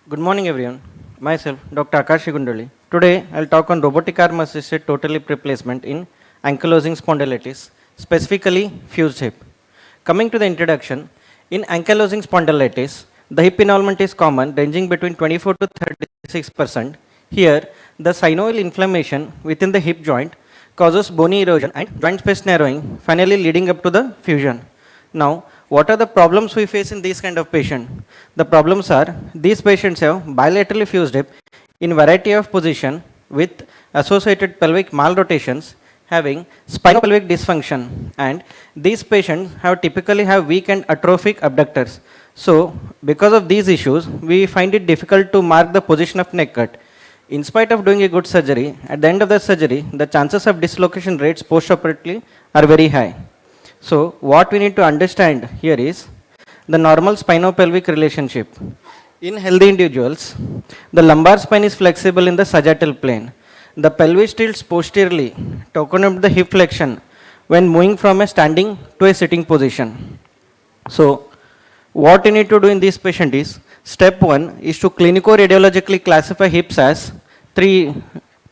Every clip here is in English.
Good morning, everyone. Myself, Dr. Akash Gundalli. Today, I'll talk on robotic arm-assisted total hip replacement in ankylosing spondylitis, specifically fused hip. Coming to the introduction, in ankylosing spondylitis, the hip involvement is common, ranging between 24 to 36%. Here, the synovial inflammation within the hip joint causes bony erosion and joint space narrowing, finally leading up to the fusion. Now, what are the problems we face in these kind of patient? The problems are these patients have bilaterally fused hip in variety of position with associated pelvic malrotations, having spinopelvic dysfunction, and these patients have typically have weak and atrophic abductors. So, because of these issues, we find it difficult to mark the position of neck cut. In spite of doing a good surgery, at the end of the surgery, the chances of dislocation rates post-operatively are very high. So, what we need to understand here is the normal spinopelvic relationship. In healthy individuals, the lumbar spine is flexible in the sagittal plane. The pelvis tilts posteriorly to accommodate the hip flexion when moving from a standing to a sitting position. So, what you need to do in this patient is, step 1 is to clinico-radiologically classify hips as three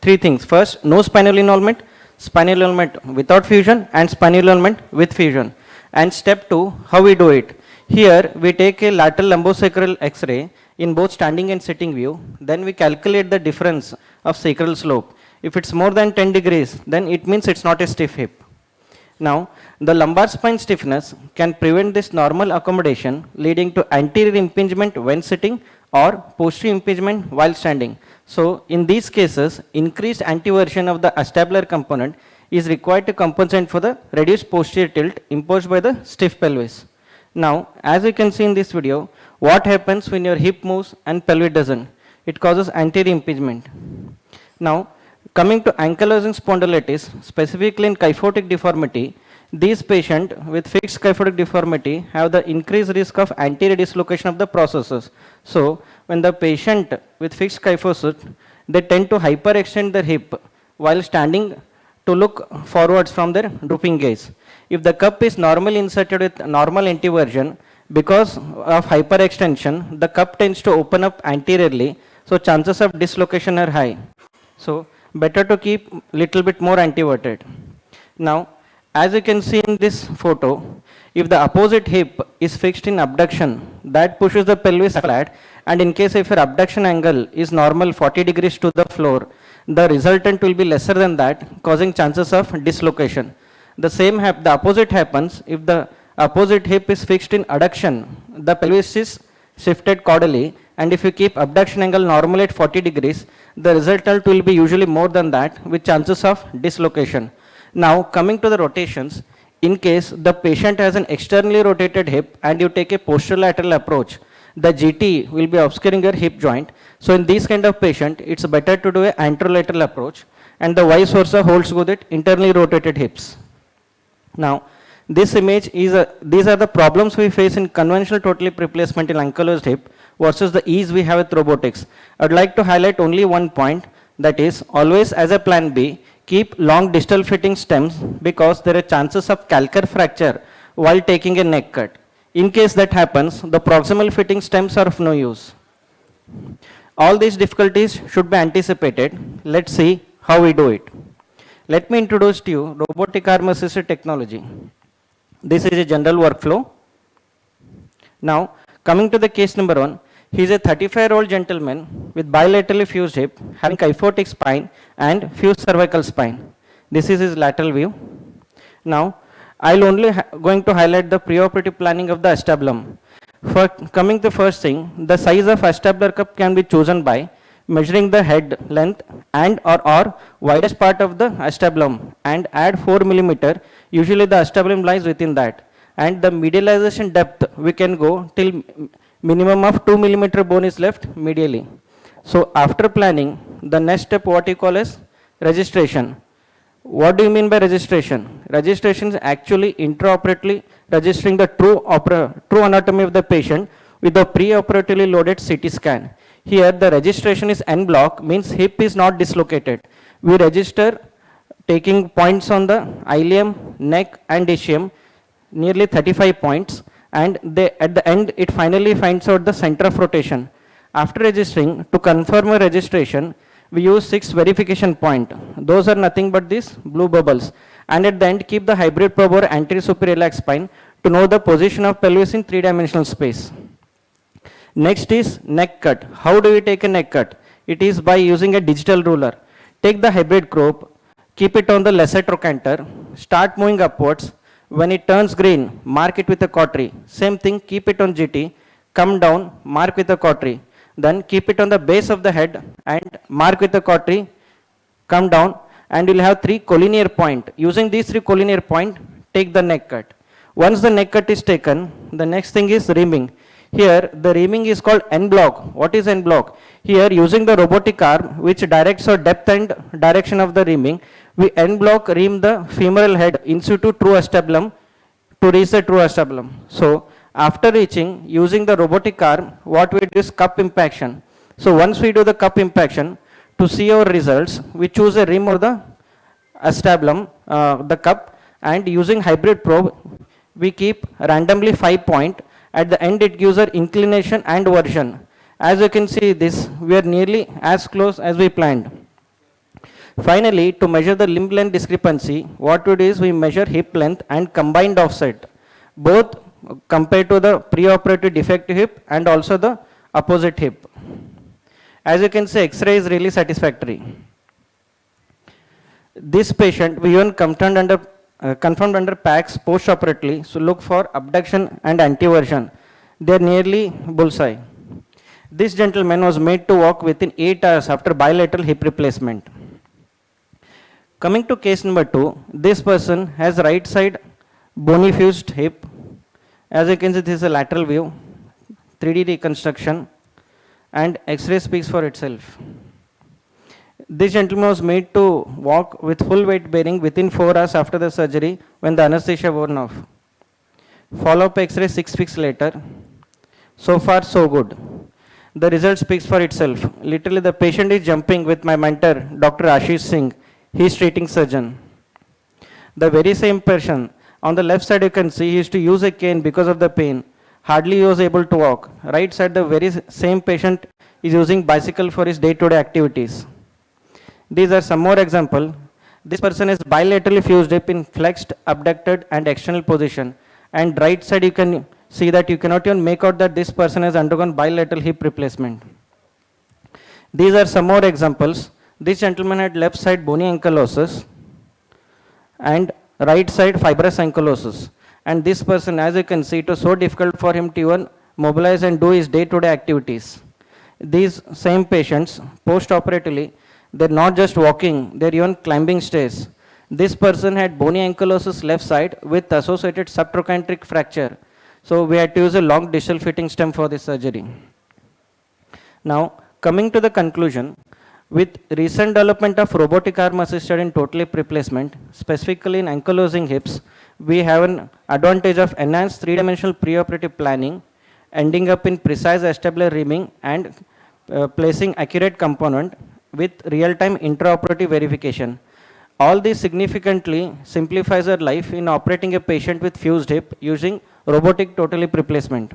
things. First, no spinal involvement, spinal involvement without fusion, and spinal involvement with fusion. And step 2, how we do it. Here we take a lateral lumbosacral X-ray in both standing and sitting view. Then we calculate the difference of sacral slope. If it's more than 10 degrees, then it means it's not a stiff hip. Now, the lumbar spine stiffness can prevent this normal accommodation, leading to anterior impingement when sitting or posterior impingement while standing. So, in these cases, increased anteversion of the acetabular component is required to compensate for the reduced posterior tilt imposed by the stiff pelvis. Now, as you can see in this video, what happens when your hip moves and pelvis doesn't? It causes anterior impingement. Now, coming to ankylosing spondylitis, specifically in kyphotic deformity, these patients with fixed kyphotic deformity have the increased risk of anterior dislocation of the processes. So, when the patient with fixed kyphosis, they tend to hyperextend their hip while standing to look forwards from their drooping gaze. If the cup is normally inserted with normal anteversion, because of hyperextension, the cup tends to open up anteriorly, so chances of dislocation are high. So, better to keep little bit more anteverted. Now, as you can see in this photo, if the opposite hip is fixed in abduction, that pushes the pelvis flat, and in case if your abduction angle is normal 40 degrees to the floor, the resultant will be lesser than that, causing chances of dislocation. The opposite happens if the opposite hip is fixed in adduction, the pelvis is shifted caudally, and if you keep abduction angle normal at 40 degrees, the resultant will be usually more than that with chances of dislocation. Now, coming to the rotations, in case the patient has an externally rotated hip and you take a posterolateral approach, the GT will be obscuring your hip joint. So, in this kind of patient, it's better to do an anterolateral approach, and the vice versa holds good with internally rotated hips. Now, this image is these are the problems we face in conventional total hip replacement in ankylosed hip versus the ease we have with robotics. I would like to highlight only one point, that is, always as a plan B, keep long distal fitting stems because there are chances of calcar fracture while taking a neck cut. In case that happens, the proximal fitting stems are of no use. All these difficulties should be anticipated. Let's see how we do it. Let me introduce to you robotic arm assisted technology. This is a general workflow. Now, coming to the case number 1, he is a 35-year-old gentleman with bilaterally fused hip, having kyphotic spine and fused cervical spine. This is his lateral view. Now, I'll only going to highlight the preoperative planning of the acetabulum. For coming to first thing, the size of acetabular cup can be chosen by measuring the head length and or widest part of the acetabulum and add 4 millimeter. Usually the acetabulum lies within that. And the medialization depth, we can go till minimum of 2 millimeter bone is left medially. So after planning, the next step what you call as registration. What do you mean by registration? Registration is actually intraoperatively registering the true anatomy of the patient with the preoperatively loaded CT scan. Here the registration is en bloc, means hip is not dislocated. We register taking points on the ilium, neck and ischium, nearly 35 points, and at the end it finally finds out the center of rotation. After registering, to confirm a registration, we use 6 verification point. Those are nothing but these blue bubbles. And at the end, keep the hybrid probe or anterior superior iliac spine to know the position of pelvis in three-dimensional space. Next is neck cut. How do we take a neck cut? It is by using a digital ruler. Take the hybrid probe, keep it on the lesser trochanter, start moving upwards. When it turns green, mark it with a cautery. Same thing, keep it on GT, come down, mark with a cautery. Then keep it on the base of the head and mark with a cautery, come down, and you'll have 3 collinear point. Using these 3 collinear point, take the neck cut. Once the neck cut is taken, the next thing is reaming. Here, the reaming is called N block. What is N block? Here, using the robotic arm, which directs the depth and direction of the reaming, we N block ream the femoral head in situ true acetabulum to reach the true acetabulum. So, after reaching, using the robotic arm, what we do is cup impaction. So, once we do the cup impaction, to see our results, we choose a rim of the acetabulum, the cup, and using hybrid probe, we keep randomly 5 point. At the end, it gives our inclination and version. As you can see this, we are nearly as close as we planned. Finally, to measure the limb length discrepancy, what we do is we measure hip length and combined offset, both compared to the preoperative defective hip and also the opposite hip. As you can see, X-ray is really satisfactory. This patient, we even confirmed under PACS post-operatively, so look for abduction and anteversion. They are nearly bullseye. This gentleman was made to walk within 8 hours after bilateral hip replacement. Coming to case number 2, this person has right side bony fused hip. As you can see, this is a lateral view, 3D reconstruction, and X-ray speaks for itself. This gentleman was made to walk with full weight bearing within 4 hours after the surgery when the anesthesia worn off. Follow-up X-ray 6 weeks later. So far, so good. The result speaks for itself. Literally, the patient is jumping with my mentor, Dr. Ashish Singh. He is treating surgeon. The very same person, on the left side you can see he used to use a cane because of the pain. Hardly he was able to walk. Right side, the very same patient is using bicycle for his day-to-day activities. These are some more example. This person is bilaterally fused hip in flexed, abducted and external position. And right side you can see that you cannot even make out that this person has undergone bilateral hip replacement. These are some more examples. This gentleman had left side bony ankylosis and right side fibrous ankylosis. And this person, as you can see, it was so difficult for him to even mobilize and do his day-to-day activities. These same patients, post-operatively, they're not just walking, they're even climbing stairs. This person had bony ankylosis left side with associated subtrochanteric fracture. So we had to use a long distal fitting stem for this surgery. Now, coming to the conclusion, with recent development of robotic arm assisted in total hip replacement, specifically in ankylosing hips, we have an advantage of enhanced three-dimensional preoperative planning, ending up in precise acetabular reaming and placing accurate component with real-time intraoperative verification. All this significantly simplifies our life in operating a patient with fused hip using robotic total hip replacement.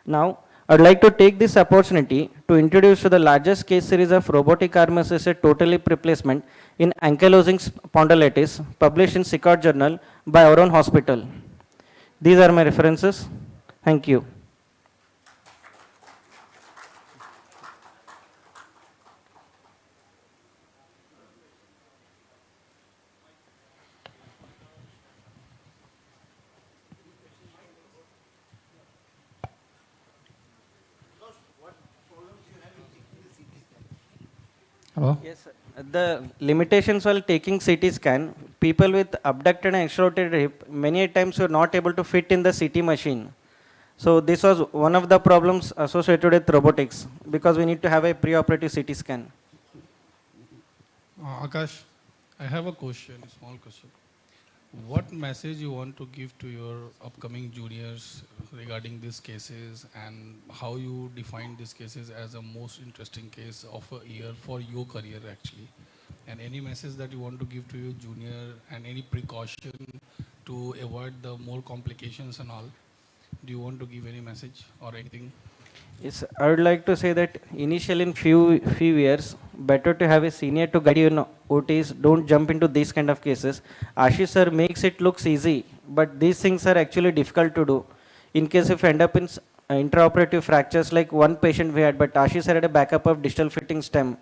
Now, I'd like to take this opportunity to introduce to the largest case series of robotic arm assisted total hip replacement in ankylosing spondylitis published in Sicard Journal by our own hospital. These are my references. Thank you. Hello? Yes, sir. The limitations while taking CT scan, people with abducted and extrorotated hip, many times were not able to fit in the CT machine. So this was one of the problems associated with robotics because we need to have a preoperative CT scan. Akash, I have a question, a small question. What message you want to give to your upcoming juniors regarding these cases and how you define these cases as a most interesting case of a year for your career actually? And any message that you want to give to your junior and any precaution to avoid the more complications and all? Do you want to give any message or anything? Yes, I would like to say that initially in few years, better to have a senior to guide you in OTs. Don't jump into these kind of cases. Ashish sir makes it looks easy, but these things are actually difficult to do. In case if you end up in intraoperative fractures, like one patient we had, but Ashish sir had a backup of distal fitting stem.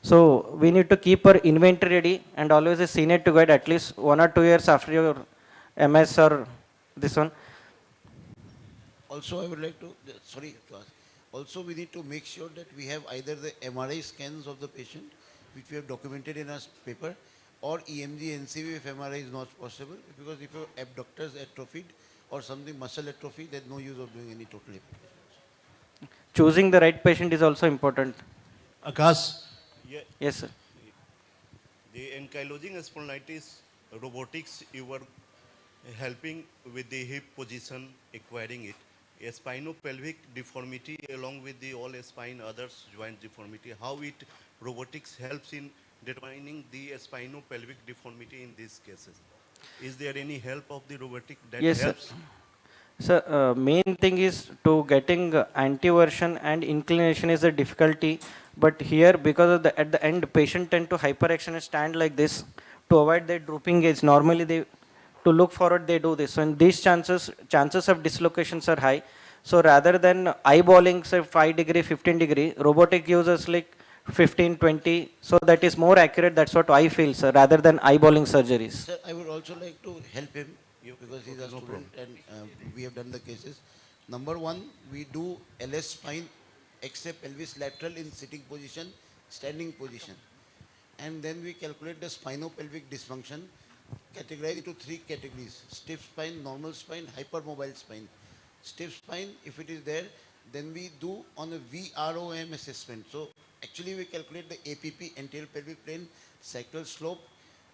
So we need to keep our inventory ready and always a senior to guide at least 1 or 2 years after your MS or this one. Also, I would like to, sorry to ask, also we need to make sure that we have either the MRI scans of the patient, which we have documented in our paper, or EMG NCV if MRI is not possible, because if your abductors atrophied or something muscle atrophy, there's no use of doing any total hip. Choosing the right patient is also important. Akash, Yeah, Yes, sir. the ankylosing spondylitis robotics, you were helping with the hip position, acquiring it. A spinopelvic deformity along with the all spine others joint deformity, how it robotics helps in determining the spinopelvic deformity in these cases. Is there any help of the robotic that Yes, sir. helps? So, main thing is to getting antiversion and inclination is a difficulty. But here, because of the at the end, patient tend to hyperextend and stand like this to avoid their drooping edge. Normally, they to look forward they do this. So, in these chances of dislocations are high. So, rather than eyeballing say 5 degree, 15 degree, robotic uses like 15, 20. So that is more accurate. That's what I feel, sir. Rather than eyeballing surgeries. Sir, I would also like to help him because he's a No student problem. and we have done the cases. Number one, we do LS spine, except pelvis lateral in sitting position, standing position. And then we calculate the spinopelvic dysfunction, categorize into three categories: stiff spine, normal spine, hypermobile spine. Stiff spine, if it is there, then we do on a VROM assessment. So actually we calculate the APP, anterior pelvic plane, sacral slope,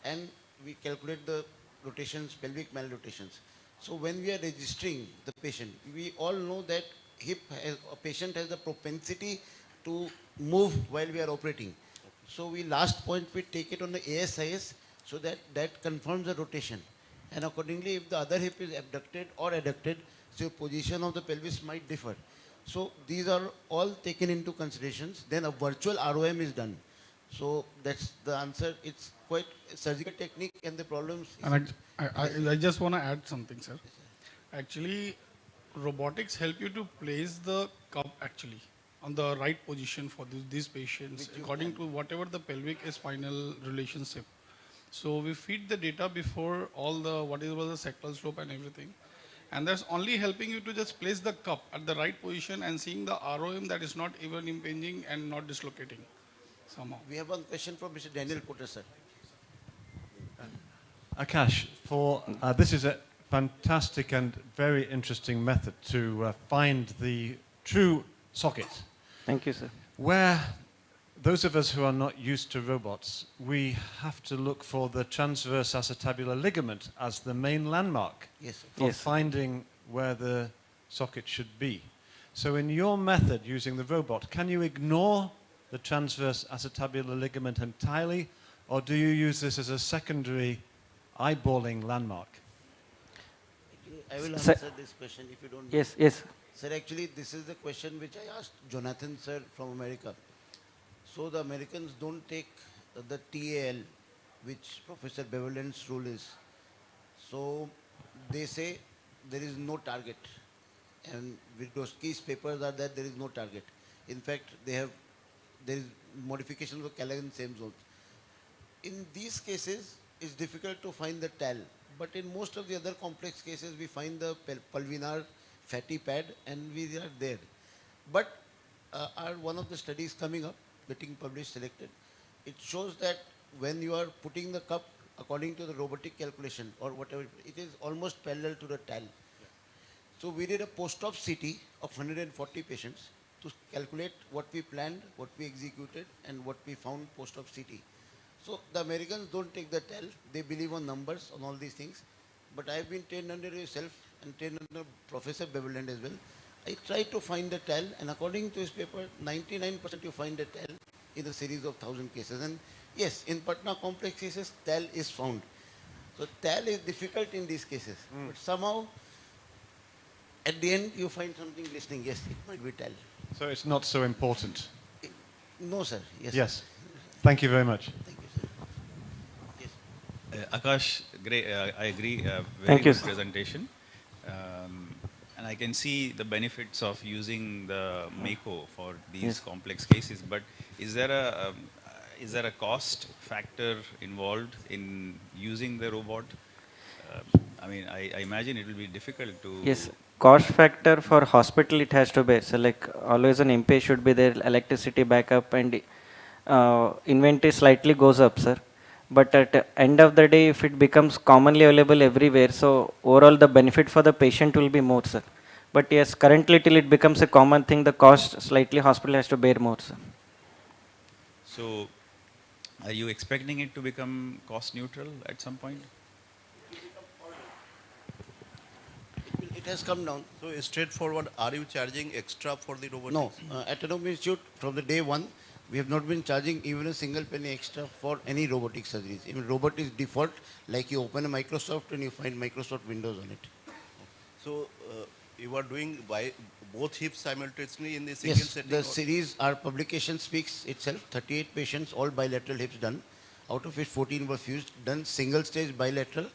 and we calculate the rotations, pelvic malrotations. So when we are registering the patient, we all know that a patient has the propensity to move while we are operating. So we last point we take it on the ASIS so that that confirms the rotation. And accordingly, if the other hip is abducted or adducted, so position of the pelvis might differ. So these are all taken into considerations. Then a virtual ROM is done. So that's the answer. It's quite a surgical technique and the problems. And I just want to add something, sir. Actually, robotics help you to place the cup actually on the right position for these patients Which you according can. to whatever the pelvic spinal relationship. So we feed the data before all the whatever the sacral slope and everything. And that's only helping you to just place the cup at the right position and seeing the ROM that is not even impinging and not dislocating somehow. We have one question from Mr. Daniel Potter, sir. Akash, this is a fantastic and very interesting method to find the true socket. Thank you, sir. Where those of us who are not used to robots, we have to look for the transverse acetabular ligament as the main landmark Yes, sir. for Yes. finding where the socket should be. So in your method using the robot, can you ignore the transverse acetabular ligament entirely, or do you use this as a secondary eyeballing landmark? I will Sir- answer this question if you don't. Yes, yes. Sir, actually, this is the question which I asked Jonathan, sir, from America. So the Americans don't take the TAL, which Professor Beverland's rule is. So they say there is no target. And Vygotsky's papers are that there is no target. In fact, there is modification of Callaghan same zones. In these cases, it's difficult to find the TAL. But in most of the other complex cases, we find the pulvinar fatty pad and we are there. But one of the studies coming up, getting published, selected, it shows that when you are putting the cup according to the robotic calculation or whatever, it is almost parallel to the TAL. So we did a post-op CT of 140 patients to calculate what we planned, what we executed, and what we found post-op CT. So the Americans don't take the TAL. They believe on numbers, on all these things. But I've been trained under yourself and trained under Professor Beverland as well. I try to find the TAL, and according to his paper, 99% you find the TAL in a series of 1,000 cases. And yes, in Patna complex cases, TAL is found. So TAL is difficult in these cases. But somehow, at the end, you find something listening. Yes, it might be TAL. So it's not so important. No, sir. Yes. Yes. Thank you very much. Thank you, sir. Yes. Akash, great. I agree. Very Thank you, good sir. presentation. And I can see the benefits of using the Mako for these Yes. complex cases. But is there a cost factor involved in using the robot? I mean, I imagine it will be difficult to. Yes, cost factor for hospital it has to be. So like always an MP should be there, electricity backup and inventory slightly goes up, sir. But at the end of the day, if it becomes commonly available everywhere, so overall the benefit for the patient will be more, sir. But yes, currently till it becomes a common thing, the cost slightly hospital has to bear more, sir. So, are you expecting it to become cost neutral at some point? It has come down. So straightforward, are you charging extra for the robotics? No, at Anup Institute, from the day one, we have not been charging even a single penny extra for any robotic surgeries. Even robot is default, like you open a Microsoft and you find Microsoft Windows on it. So you are doing by both hips simultaneously in the single Yes, setting? the or- series, our publication speaks itself. 38 patients, all bilateral hips done, out of which 14 were fused, done single stage bilateral.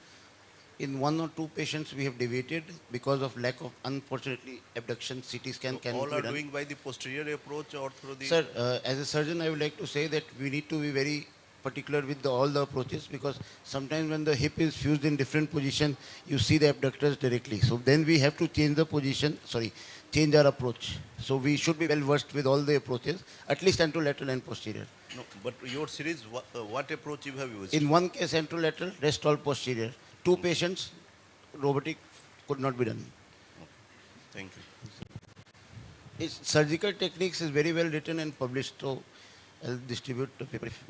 In 1 or 2 patients, we have deviated because of lack of, unfortunately, abduction. CT scan So can all be are done. doing by the posterior approach or through the... Sir, as a surgeon, I would like to say that we need to be very particular with all the approaches, because sometimes when the hip is fused in different position, you see the abductors directly. So then we have to change the position, change our approach. So we should be well versed with all the approaches, at least anterolateral and posterior. No, but your series, what approach you have used? In one case anterolateral, rest all posterior. 2 patients, robotic could not be done. Thank you. Surgical techniques is very well written and published, so I'll distribute the paper if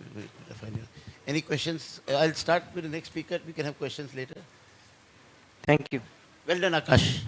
I find it. Any questions? I'll start with the next speaker. We can have questions later. Thank you. Well done, Akash.